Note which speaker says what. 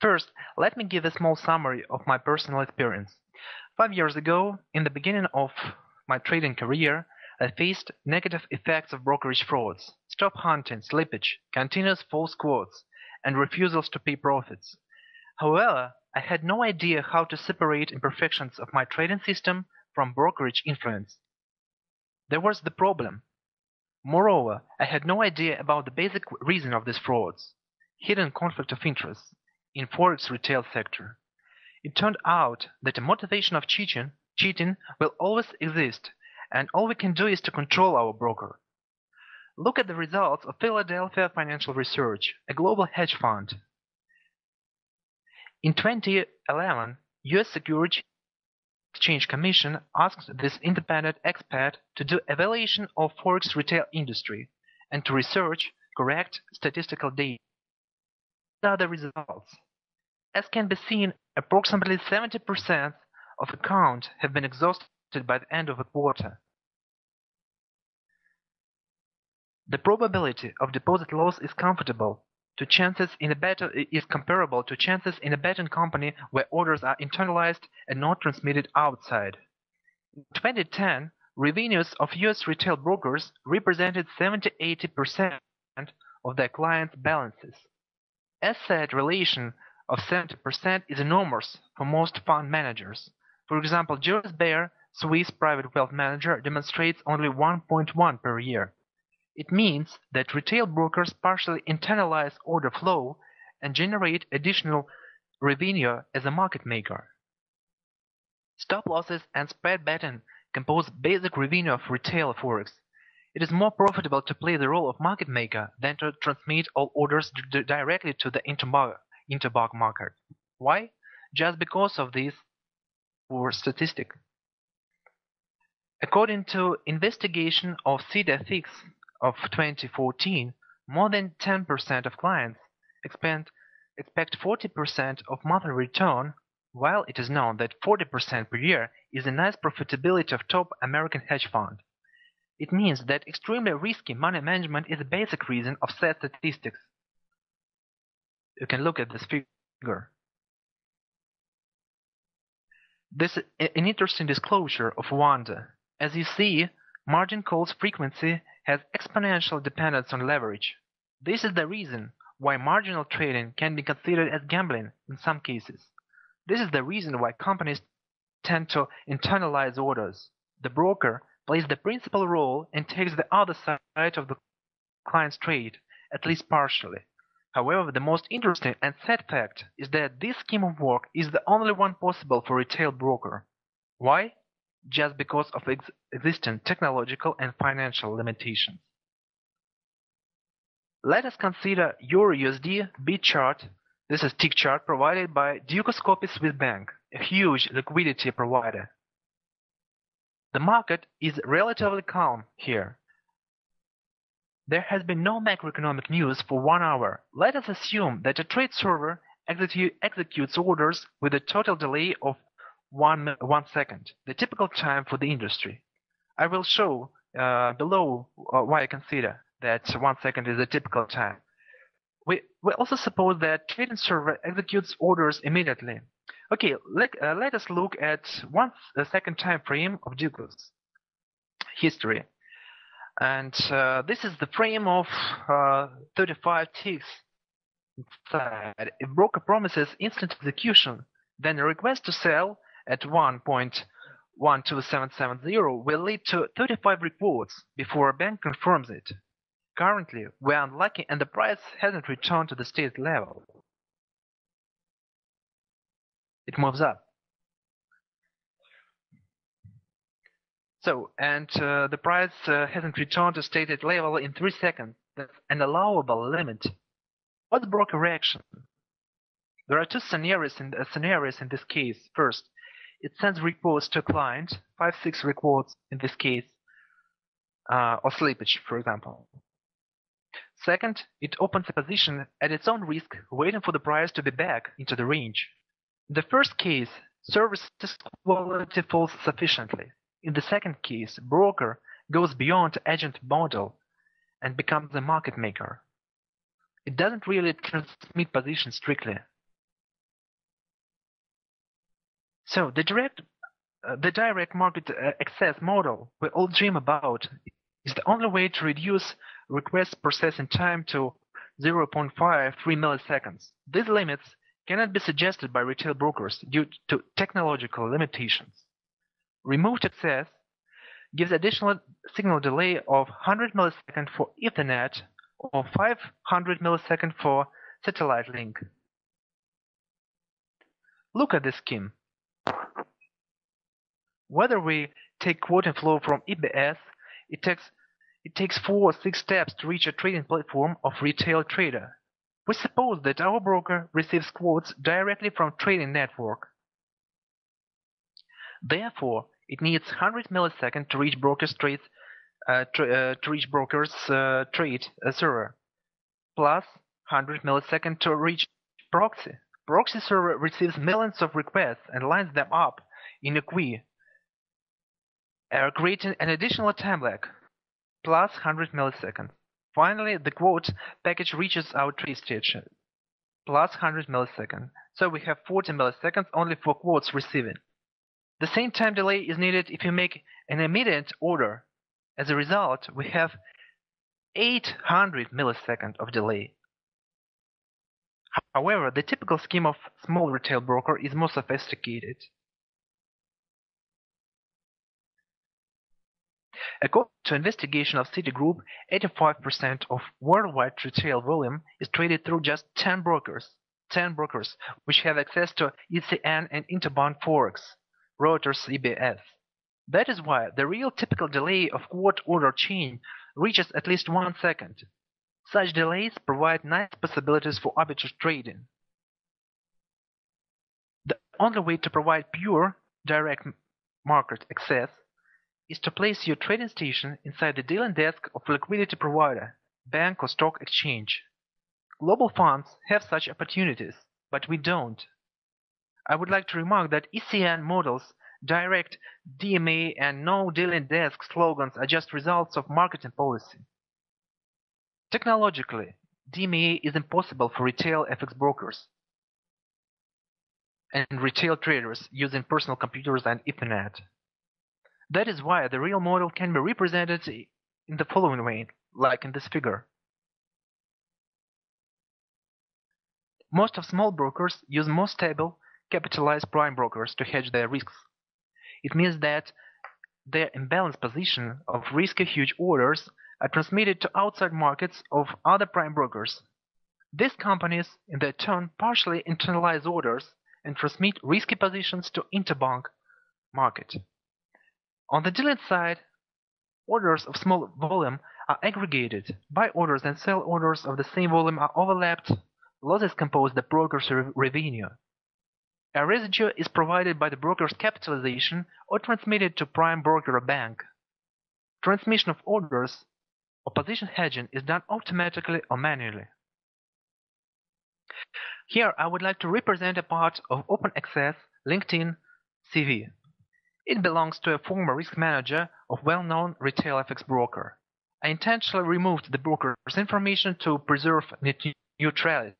Speaker 1: First, let me give a small summary of my personal experience. 5 years ago, in the beginning of my trading career, I faced negative effects of brokerage frauds, stop hunting, slippage, continuous false quotes, and refusals to pay profits. However, I had no idea how to separate imperfections of my trading system from brokerage influence. There was the problem. Moreover, I had no idea about the basic reason of these frauds, hidden conflict of interest, in Forex retail sector. It turned out that a motivation of cheating will always exist, and all we can do is to control our broker. Look at the results of Philadelphia Financial Research, a global hedge fund. In 2011, U.S. Securities Exchange Commission asked this independent expert to do evaluation of Forex retail industry and to research correct statistical data. These are the results. As can be seen, approximately 70% of accounts have been exhausted by the end of a quarter. The probability of deposit loss is comparable to chances in a betting company where orders are internalized and not transmitted outside. In 2010, revenues of U.S. retail brokers represented 70–80% of their clients' balances. Asset relation of 70% is enormous for most fund managers. For example, Julius Baer, Swiss private wealth manager, demonstrates only 1.1 per year. It means that retail brokers partially internalize order flow and generate additional revenue as a market maker. Stop losses and spread betting compose basic revenue of retail forex. It is more profitable to play the role of market maker than to transmit all orders directly to the interbank market. Why? Just because of this poor statistic. According to investigation of CDFX of 2014, more than 10% of clients expect 40% of monthly return, while it is known that 40% per year is a nice profitability of top American hedge fund. It means that extremely risky money management is a basic reason of sad statistics. You can look at this figure. This is an interesting disclosure of wonder. As you see, margin calls frequency has exponential dependence on leverage. This is the reason why marginal trading can be considered as gambling in some cases. This is the reason why companies tend to internalize orders. The broker plays the principal role and takes the other side of the client's trade, at least partially. However, the most interesting and sad fact is that this scheme of work is the only one possible for retail broker. Why? Just because of existing technological and financial limitations. Let us consider Euro-USD bid chart. This is tick chart provided by Dukoscopy Swiss Bank, a huge liquidity provider. The market is relatively calm here. There has been no macroeconomic news for 1 hour. Let us assume that a trade server executes orders with a total delay of 1 second, the typical time for the industry. I will show below why I consider that 1 second is a typical time. We also suppose that trading server executes orders immediately. Okay, let us look at 1 second time frame of Dukos history. And this is the frame of 35 ticks inside. If broker promises instant execution, then a request to sell at 1.12770 will lead to 35 reports before a bank confirms it. Currently, we are unlucky and the price hasn't returned to the stated level. It moves up. So, and the price hasn't returned to stated level in 3 seconds. That's an allowable limit. What's broker reaction? There are two scenarios in this case. First, it sends reports to a client, 5-6 reports in this case, or slippage, for example. Second, it opens a position at its own risk, waiting for the price to be back into the range. In the first case, service quality falls sufficiently. In the second case, broker goes beyond agent model and becomes a market maker. It doesn't really transmit position strictly. So the direct market access model we all dream about is the only way to reduce request processing time to 0.53 milliseconds. These limits cannot be suggested by retail brokers due to technological limitations. Removed access gives additional signal delay of 100 milliseconds for Ethernet or 500 milliseconds for satellite link. Look at this scheme. Whether we take quote and flow from EBS, it takes 4 or 6 steps to reach a trading platform of retail trader. We suppose that our broker receives quotes directly from trading network. Therefore, it needs 100 milliseconds to reach broker's trade server, plus 100 milliseconds to reach proxy. Proxy server receives millions of requests and lines them up in a queue, creating an additional time lag, plus 100 milliseconds. Finally, the quote package reaches our trade station, plus 100 milliseconds. So we have 40 milliseconds only for quotes receiving. The same time delay is needed if you make an immediate order. As a result, we have 800 milliseconds of delay. However, the typical scheme of small retail broker is more sophisticated. According to investigation of Citigroup, 85% of worldwide retail volume is traded through just 10 brokers, which have access to ECN and interbank forex, Reuters EBS. That is why the real typical delay of quote order chain reaches at least 1 second. Such delays provide nice possibilities for arbitrage trading. The only way to provide pure direct market access is to place your trading station inside the dealing desk of a liquidity provider, bank or stock exchange. Global funds have such opportunities, but we don't. I would like to remark that ECN models, direct DMA and no dealing desk slogans are just results of marketing policy. Technologically, DMA is impossible for retail FX brokers and retail traders using personal computers and Ethernet. That is why the real model can be represented in the following way, like in this figure. Most of small brokers use more stable, capitalized prime brokers to hedge their risks. It means that their imbalanced position of risky huge orders are transmitted to outside markets of other prime brokers. These companies, in their turn, partially internalize orders and transmit risky positions to interbank market. On the dealing side, orders of small volume are aggregated. Buy orders and sell orders of the same volume are overlapped. Losses compose the broker's revenue. A residue is provided by the broker's capitalization or transmitted to prime broker or bank. Transmission of orders or position hedging is done automatically or manually. Here I would like to represent a part of open access LinkedIn CV. It belongs to a former risk manager of well-known retail FX broker. I intentionally removed the broker's information to preserve neutrality.